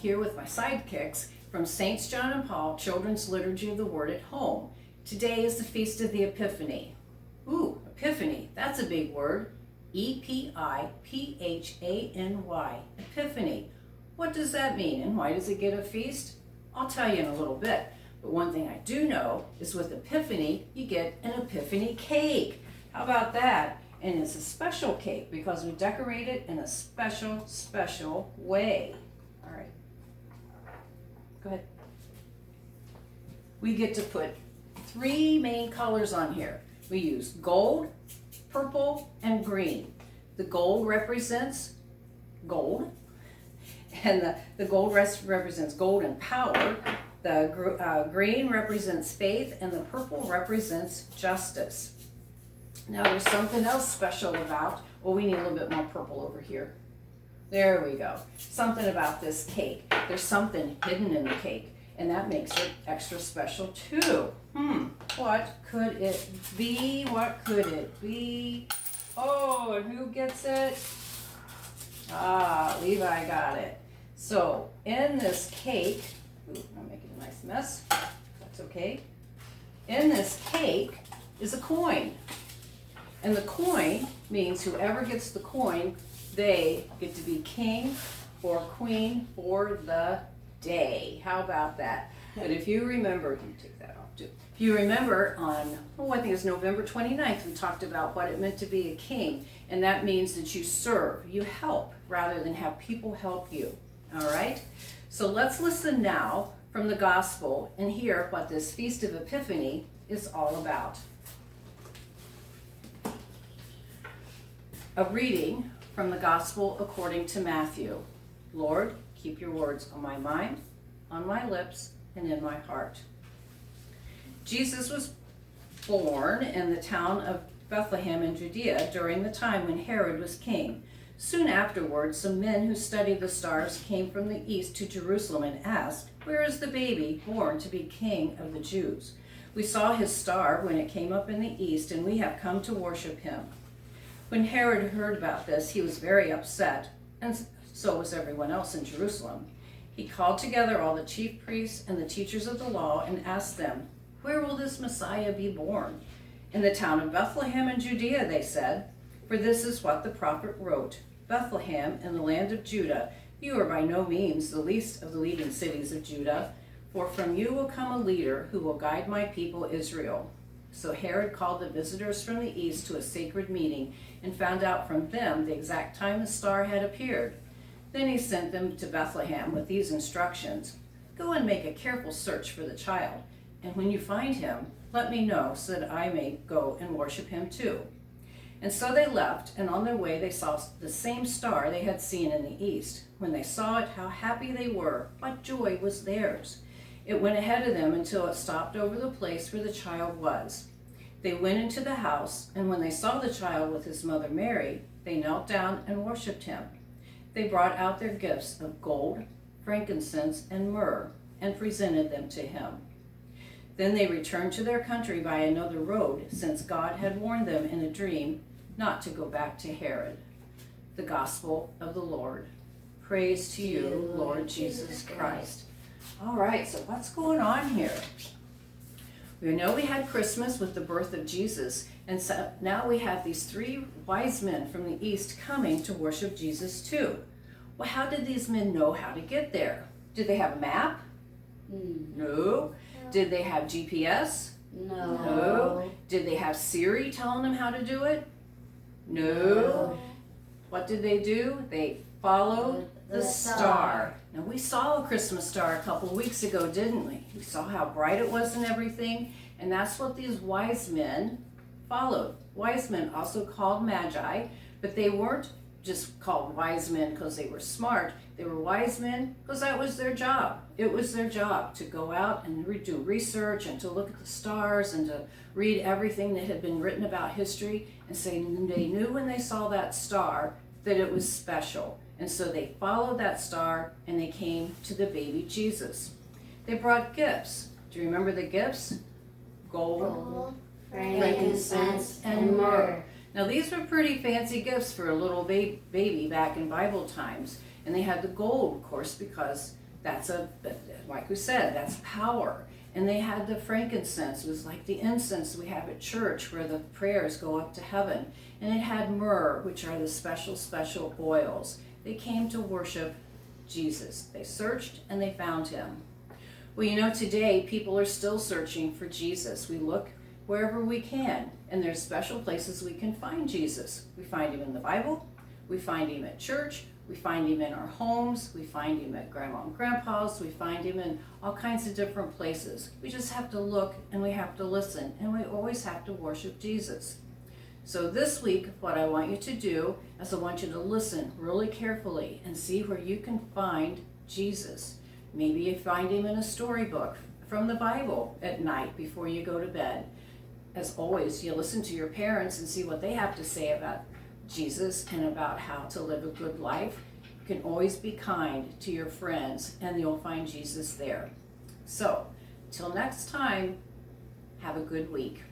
here with my sidekicks from Saints John and Paul Children's Liturgy of the Word at Home. Today is the Feast of the Epiphany. Ooh, Epiphany, that's a big word. E-P-I-P-H-A-N-Y, Epiphany. What does that mean and why does it get a feast? I'll tell you in a little bit. But one thing I do know is with Epiphany, you get an Epiphany cake. How about that? And it's a special cake because we decorate it in a special way. All right. Go ahead. We get to put 3 main colors on here. We use gold, purple, and green. The gold represents gold, and the gold represents gold and power. The green represents faith, and the purple represents justice. Now there's something else special about, well, we need a little bit more purple over here. There we go. Something about this cake. There's something hidden in the cake, and that makes it extra special too. What could it be? What could it be? Oh, and who gets it? Ah, Levi got it. So in this cake, I'm making a nice mess. That's okay. In this cake is a coin. And the coin means whoever gets the coin, they get to be king or queen for the day. How about that? But if you remember, let me take that off too. If you remember on, I think it was November 29th, we talked about what it meant to be a king. And that means that you serve, you help, rather than have people help you. All right? So let's listen now from the gospel and hear what this Feast of Epiphany is all about. A reading from the Gospel according to Matthew. Lord, keep your words on my mind, on my lips, and in my heart. Jesus was born in the town of Bethlehem in Judea during the time when Herod was king. Soon afterwards, some men who studied the stars came from the east to Jerusalem and asked, "Where is the baby born to be king of the Jews? We saw his star when it came up in the east, and we have come to worship him." When Herod heard about this, he was very upset, and so was everyone else in Jerusalem. He called together all the chief priests and the teachers of the law and asked them, "Where will this Messiah be born?" "In the town of Bethlehem in Judea," they said, "for this is what the prophet wrote. Bethlehem in the land of Judah, you are by no means the least of the leading cities of Judah, for from you will come a leader who will guide my people Israel." So Herod called the visitors from the east to a sacred meeting and found out from them the exact time the star had appeared. Then he sent them to Bethlehem with these instructions: "Go and make a careful search for the child, and when you find him, let me know so that I may go and worship him too." And so they left, and on their way they saw the same star they had seen in the east. When they saw it, how happy they were! What joy was theirs! It went ahead of them until it stopped over the place where the child was. They went into the house, and when they saw the child with his mother Mary, they knelt down and worshipped him. They brought out their gifts of gold, frankincense, and myrrh, and presented them to him. Then they returned to their country by another road, since God had warned them in a dream not to go back to Herod. The Gospel of the Lord. Praise to you, Lord Jesus Christ. All right, so what's going on here? We know we had Christmas with the birth of Jesus, and so now we have these 3 wise men from the east coming to worship Jesus too. Well, how did these men know how to get there? Did they have a map? No. Did they have GPS? No. Did they have Siri telling them how to do it? No. What did they do? They followed the star. Now, we saw a Christmas star a couple of weeks ago, didn't we? We saw how bright it was and everything, and that's what these wise men followed. Wise men, also called magi, but they weren't just called wise men because they were smart. They were wise men because that was their job. It was their job to go out and do research and to look at the stars and to read everything that had been written about history and say they knew when they saw that star that it was special. And so they followed that star and they came to the baby Jesus. They brought gifts. Do you remember the gifts? Gold, frankincense, and myrrh. Now these were pretty fancy gifts for a little baby back in Bible times. And they had the gold, of course, because like we said, that's power. And they had the frankincense. It was like the incense we have at church where the prayers go up to heaven. And it had myrrh, which are the special oils. They came to worship Jesus. They searched and they found him. Well, you know, today people are still searching for Jesus. We look wherever we can, and there's special places we can find Jesus. We find him in the Bible. We find him at church. We find him in our homes. We find him at Grandma and Grandpa's. We find him in all kinds of different places. We just have to look and we have to listen, and we always have to worship Jesus. So this week, what I want you to do is I want you to listen really carefully and see where you can find Jesus. Maybe you find him in a storybook from the Bible at night before you go to bed. As always, you listen to your parents and see what they have to say about Jesus and about how to live a good life. You can always be kind to your friends and you'll find Jesus there. So, till next time, have a good week.